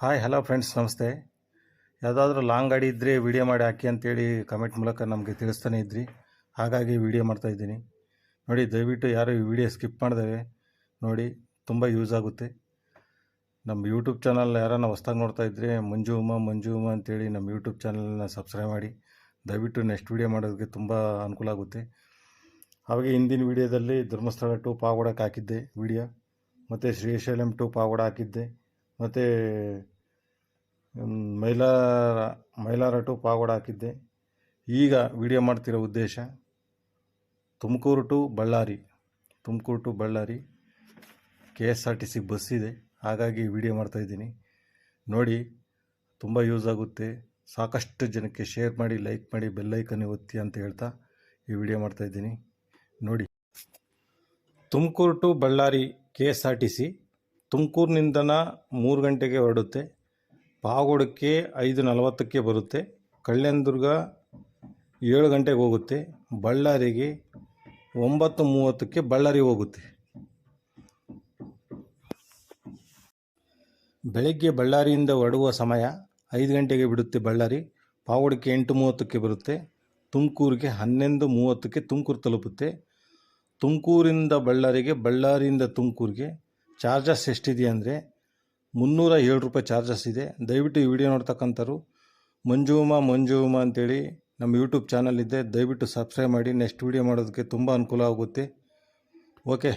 Hi hello friends, ನಮಸ್ತೆ. ಯಾವುದಾದ್ರೂ long ಗಾಡಿ ಇದ್ದರೆ ವೀಡಿಯೋ ಮಾಡಿ ಹಾಕಿ ಅಂತೇಳಿ ಕಮೆಂಟ್ ಮೂಲಕ ನಮಗೆ ತಿಳಿಸ್ತಾನೆ ಇದ್ರಿ. ಹಾಗಾಗಿ ವೀಡಿಯೋ ಮಾಡ್ತಾಯಿದ್ದೀನಿ. ನೋಡಿ, ದಯವಿಟ್ಟು ಯಾರು ಈ ವಿಡಿಯೋ ಸ್ಕಿಪ್ ಮಾಡಿದೇವೆ ನೋಡಿ, ತುಂಬ ಯೂಸ್ ಆಗುತ್ತೆ. ನಮ್ಮ ಯೂಟ್ಯೂಬ್ ಚಾನಲ್ ಯಾರನ್ನ ಹೊಸ್ದಾಗಿ ನೋಡ್ತಾ ಇದ್ದರೆ ಮಂಜು ಉಮಾ ಅಂತೇಳಿ ನಮ್ಮ ಯೂಟ್ಯೂಬ್ ಚಾನಲ್ನ ಸಬ್ಸ್ಕ್ರೈಬ್ ಮಾಡಿ. ದಯವಿಟ್ಟು ನೆಕ್ಸ್ಟ್ ವೀಡಿಯೋ ಮಾಡೋದಕ್ಕೆ ತುಂಬ ಅನುಕೂಲ ಆಗುತ್ತೆ. ಹಾಗೆ ಹಿಂದಿನ ವೀಡಿಯೋದಲ್ಲಿ ಧರ್ಮಸ್ಥಳ ಟು ಪಾವಗಡಕ್ಕೆ ಹಾಕಿದ್ದೆ ವೀಡಿಯೋ, ಮತ್ತು ಶ್ರೀಶೈಲಂ ಟು ಪಾವಗಡ ಹಾಕಿದ್ದೆ, ಮತ್ತು ಮೈಲಾರ ಟು ಪಾವಗಡ ಹಾಕಿದ್ದೆ. ಈಗ ವಿಡಿಯೋ ಮಾಡ್ತಿರೋ ಉದ್ದೇಶ Tumakuru to Ballari KSRTC bus ಇದೆ. ಹಾಗಾಗಿ ವಿಡಿಯೋ ಮಾಡ್ತಾಯಿದ್ದೀನಿ. ನೋಡಿ, ತುಂಬ ಯೂಸ್ ಆಗುತ್ತೆ. ಸಾಕಷ್ಟು ಜನಕ್ಕೆ ಶೇರ್ ಮಾಡಿ, ಲೈಕ್ ಮಾಡಿ, ಬೆಲ್ಲೈಕನ್ ಒತ್ತಿ ಅಂತ ಹೇಳ್ತಾ ಈ ವಿಡಿಯೋ ಮಾಡ್ತಾಯಿದ್ದೀನಿ. ನೋಡಿ, ತುಮಕೂರು ಟು ಬಳ್ಳಾರಿ KSRTC ತುಮಕೂರಿನಿಂದನ 3 ಗಂಟೆಗೆ ಹೊರಡುತ್ತೆ. ಪಾವಗಡಕ್ಕೆ 5:40ಕ್ಕೆ ಬರುತ್ತೆ. ಕಲ್ಯಾಣದುರ್ಗ 7 ಗಂಟೆಗೆ ಹೋಗುತ್ತೆ. ಬಳ್ಳಾರಿಗೆ 9:30ಕ್ಕೆ ಬಳ್ಳಾರಿ ಹೋಗುತ್ತೆ. ಬೆಳಗ್ಗೆ ಬಳ್ಳಾರಿಯಿಂದ ಹೊರಡುವ ಸಮಯ 5 ಗಂಟೆಗೆ ಬಿಡುತ್ತೆ ಬಳ್ಳಾರಿ. ಪಾವಗಡಕ್ಕೆ 8:30ಕ್ಕೆ ಬರುತ್ತೆ. ತುಮಕೂರಿಗೆ 11:30ಕ್ಕೆ ತುಮಕೂರು ತಲುಪುತ್ತೆ. ತುಮಕೂರಿಂದ ಬಳ್ಳಾರಿಗೆ, ಬಳ್ಳಾರಿಯಿಂದ ತುಮಕೂರಿಗೆ ಚಾರ್ಜಸ್ ಎಷ್ಟಿದೆ ಅಂದರೆ 307 ರೂಪಾಯಿ ಚಾರ್ಜಸ್ ಇದೆ. ದಯವಿಟ್ಟು ಈ ವಿಡಿಯೋ ನೋಡ್ತಕ್ಕಂಥವ್ರು ಮಂಜು ಉಮಾ ಅಂತೇಳಿ ನಮ್ಮ ಯೂಟ್ಯೂಬ್ ಚಾನಲ್ ಇದೆ. ದಯವಿಟ್ಟು ಸಬ್ಸ್ಕ್ರೈಬ್ ಮಾಡಿ. ನೆಕ್ಸ್ಟ್ ವಿಡಿಯೋ ಮಾಡೋದಕ್ಕೆ ತುಂಬ ಅನುಕೂಲ ಆಗುತ್ತೆ. ಓಕೆ.